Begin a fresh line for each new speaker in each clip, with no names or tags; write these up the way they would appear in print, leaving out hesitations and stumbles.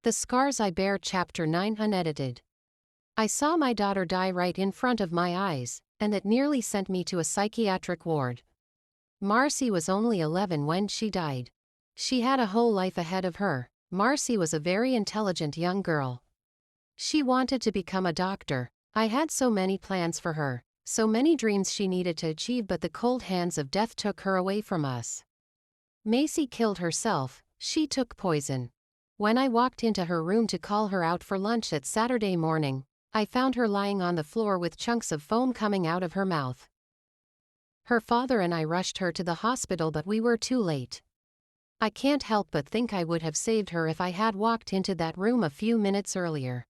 The Scars I Bear Chapter 9 Unedited. I saw my daughter die right in front of my eyes, and it nearly sent me to a psychiatric ward. Marcy was only 11 when she died. She had a whole life ahead of her. Marcy was a very intelligent young girl. She wanted to become a doctor. I had so many plans for her, so many dreams she needed to achieve, but the cold hands of death took her away from us. Macy killed herself. She took poison. When I walked into her room to call her out for lunch at Saturday morning, I found her lying on the floor with chunks of foam coming out of her mouth. Her father and I rushed her to the hospital, but we were too late. I can't help but think I would have saved her if I had walked into that room a few minutes earlier.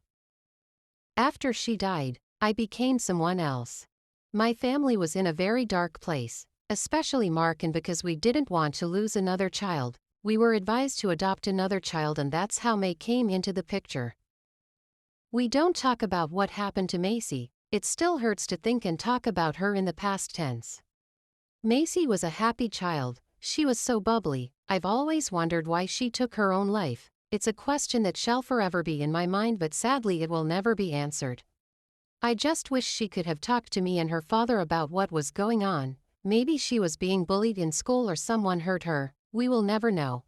After she died, I became someone else. My family was in a very dark place, especially Mark, and because we didn't want to lose another child, we were advised to adopt another child, and that's how May came into the picture. We don't talk about what happened to Macy. It still hurts to think and talk about her in the past tense. Macy was a happy child. She was so bubbly. I've always wondered why she took her own life. It's a question that shall forever be in my mind, but sadly it will never be answered. I just wish she could have talked to me and her father about what was going on. Maybe she was being bullied in school or someone hurt her. We will never know.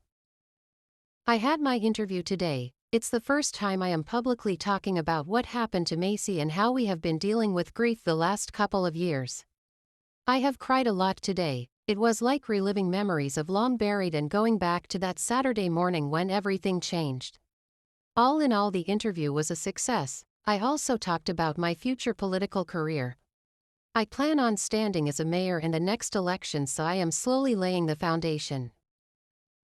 I had my interview today. It's the first time I am publicly talking about what happened to Macy and how we have been dealing with grief the last couple of years. I have cried a lot today. It was like reliving memories of long buried and going back to that Saturday morning when everything changed. All in all, the interview was a success. I also talked about my future political career. I plan on standing as a mayor in the next election, so I am slowly laying the foundation.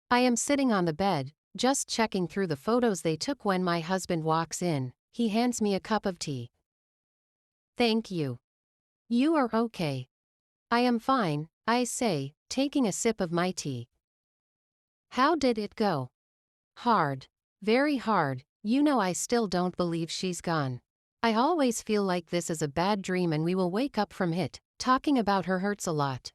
I am sitting on the bed, just checking through the photos they took when my husband walks in. He hands me a cup of tea. Thank you. You are okay? I am fine, I say, taking a sip of my tea. How did it go? Hard. Very hard. You know, I still don't believe she's gone. I always feel like this is a bad dream and we will wake up from it. Talking about her hurts a lot.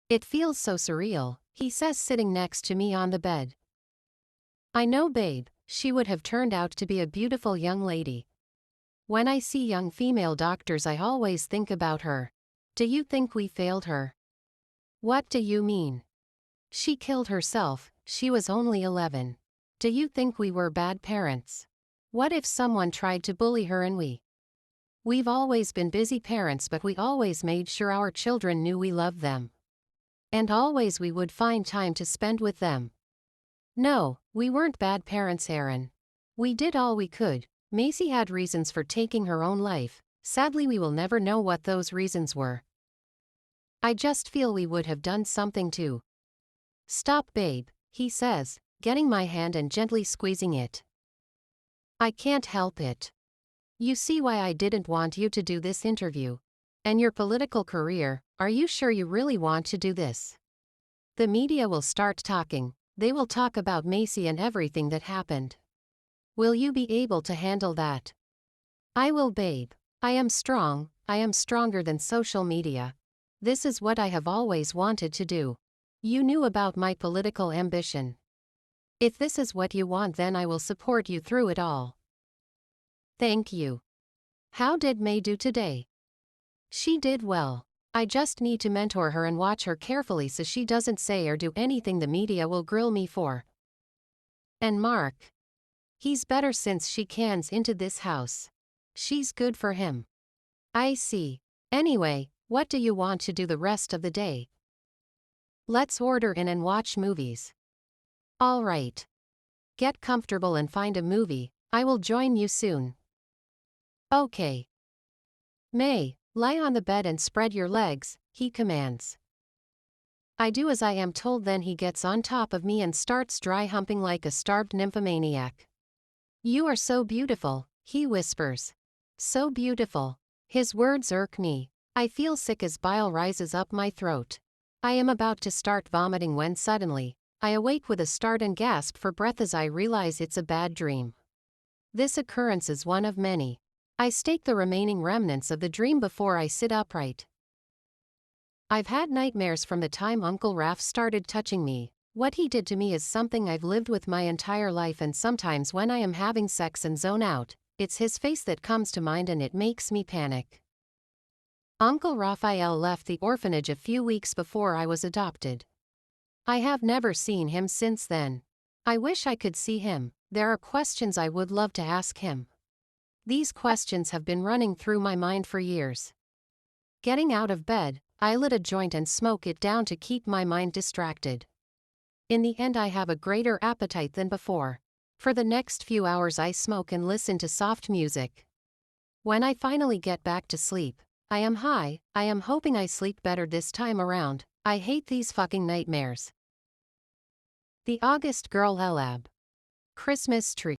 It feels so surreal, he says, sitting next to me on the bed. I know, babe, she would have turned out to be a beautiful young lady. When I see young female doctors, I always think about her. Do you think we failed her? What do you mean? She killed herself. She was only 11. Do you think we were bad parents? What if someone tried to bully her and We've always been busy parents, but we always made sure our children knew we loved them. And always we would find time to spend with them. No, we weren't bad parents, Aaron. We did all we could. Macy had reasons for taking her own life. Sadly, we will never know what those reasons were. I just feel we would have done something too. Stop, babe, he says, getting my hand and gently squeezing it. I can't help it. You see why I didn't want you to do this interview. And your political career, are you sure you really want to do this? The media will start talking. They will talk about Macy and everything that happened. Will you be able to handle that? I will, babe. I am strong. I am stronger than social media. This is what I have always wanted to do. You knew about my political ambition. If this is what you want, then I will support you through it all. Thank you. How did May do today? She did well. I just need to mentor her and watch her carefully so she doesn't say or do anything the media will grill me for. And Mark? He's better since she cans into this house. She's good for him. I see. Anyway, what do you want to do the rest of the day? Let's order in and watch movies. All right. Get comfortable and find a movie. I will join you soon. Okay. May, lie on the bed and spread your legs, he commands. I do as I am told, then he gets on top of me and starts dry humping like a starved nymphomaniac. You are so beautiful, he whispers. So beautiful. His words irk me. I feel sick as bile rises up my throat. I am about to start vomiting when suddenly, I awake with a start and gasp for breath as I realize it's a bad dream. This occurrence is one of many. I stake the remaining remnants of the dream before I sit upright. I've had nightmares from the time Uncle Raph started touching me. What he did to me is something I've lived with my entire life, and sometimes when I am having sex and zone out, it's his face that comes to mind and it makes me panic. Uncle Raphael left the orphanage a few weeks before I was adopted. I have never seen him since then. I wish I could see him. There are questions I would love to ask him. These questions have been running through my mind for years. Getting out of bed, I lit a joint and smoke it down to keep my mind distracted. In the end, I have a greater appetite than before. For the next few hours I smoke and listen to soft music. When I finally get back to sleep, I am high. I am hoping I sleep better this time around. I hate these fucking nightmares. The August Girl Elab. Christmas tree.